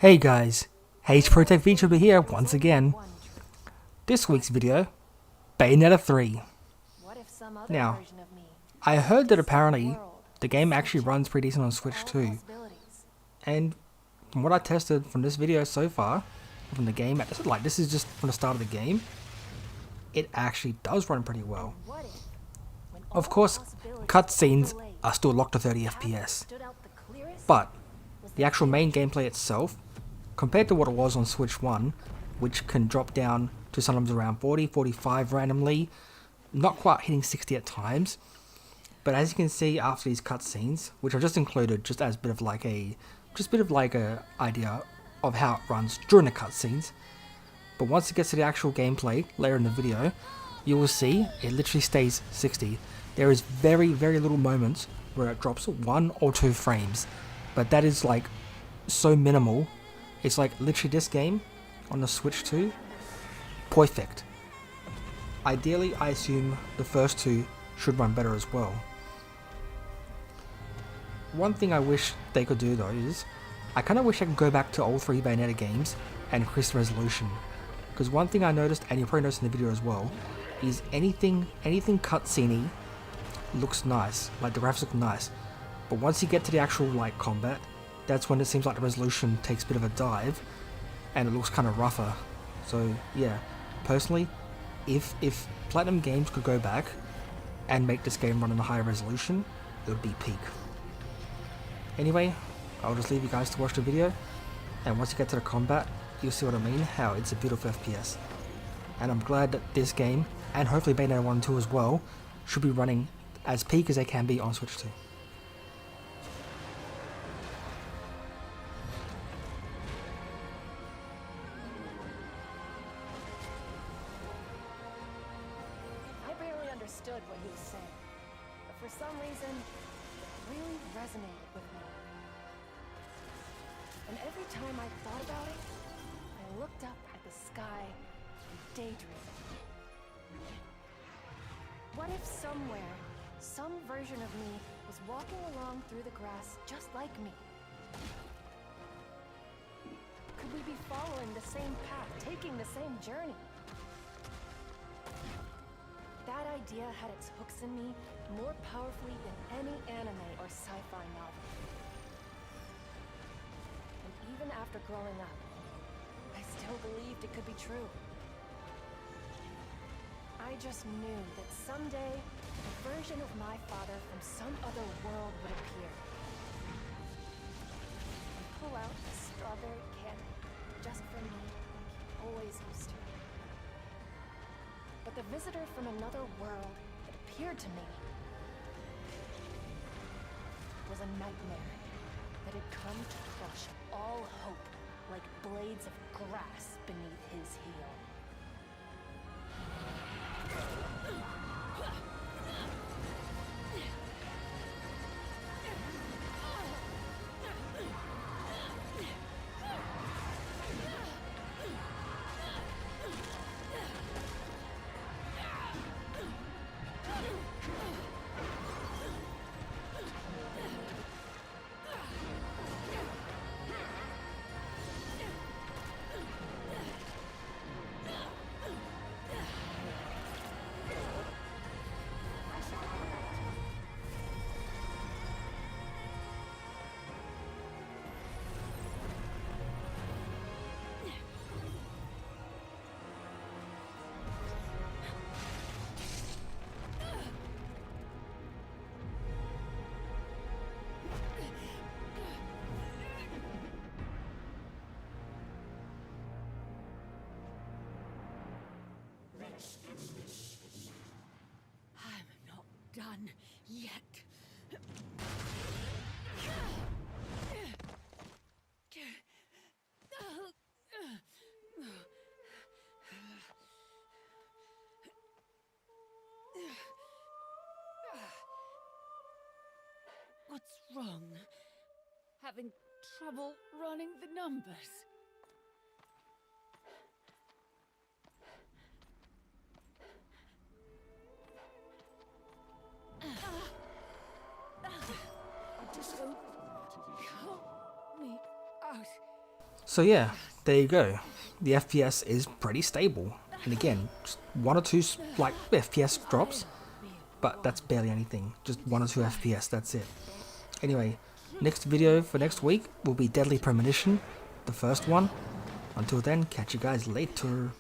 Hey guys, HProtech VTuber here once again. This week's video, Bayonetta 3. Now, I heard that apparently the game actually runs pretty decent on Switch too, and from what I tested from this video so far, from the game, this is just from the start of the game, it actually does run pretty well. Of course, cutscenes are still locked to 30 FPS, but the actual main gameplay itself, compared to what it was on Switch 1, which can drop down to sometimes around 40, 45 randomly, not quite hitting 60 at times, but as you can see after these cutscenes, which I've just included just as a bit of like a idea of how it runs during the cutscenes, but once it gets to the actual gameplay later in the video, you will see it literally stays 60. There is very, very little moments where it drops 1 or 2 frames, but that is like so minimal. It's like literally this game on the Switch 2, perfect. Ideally, I assume the first two should run better as well. One thing I wish they could do though is, I kind of wish I could go back to all 3 Bayonetta games and increase the resolution. Because one thing I noticed, and you'll probably notice in the video as well, is anything cutscene-y looks nice, like the graphics look nice. But once you get to the actual like combat, that's when it seems like the resolution takes a bit of a dive and it looks kind of rougher. So yeah, personally, if Platinum Games could go back and make this game run in a higher resolution, it would be peak. Anyway, I'll just leave you guys to watch the video, and once you get to the combat, you'll see what I mean, how it's a beautiful FPS. And I'm glad that this game, and hopefully Bayonetta 1 and 2 as well, should be running as peak as they can be on Switch 2. Understood what he was saying, but for some reason, it really resonated with me. And every time I thought about it, I looked up at the sky and daydreamed. What if somewhere, some version of me was walking along through the grass just like me? Could we be following the same path, taking the same journey? That idea had its hooks in me more powerfully than any anime or sci-fi novel. And even after growing up, I still believed it could be true. I just knew that someday, a version of my father from some other world would appear. And pull out a strawberry cannon just for me, like he always used to. But the visitor from another world that appeared to me was a nightmare that had come to crush all hope like blades of grass beneath his heel. I'm not done yet. What's wrong? Having trouble running the numbers? So, help me out. So yeah, there you go. The FPS is pretty stable. And again, just 1 or 2 like FPS drops, but that's barely anything. Just 1 or 2 FPS, that's it. Anyway, next video for next week will be Deadly Premonition, the first one. Until then, catch you guys later.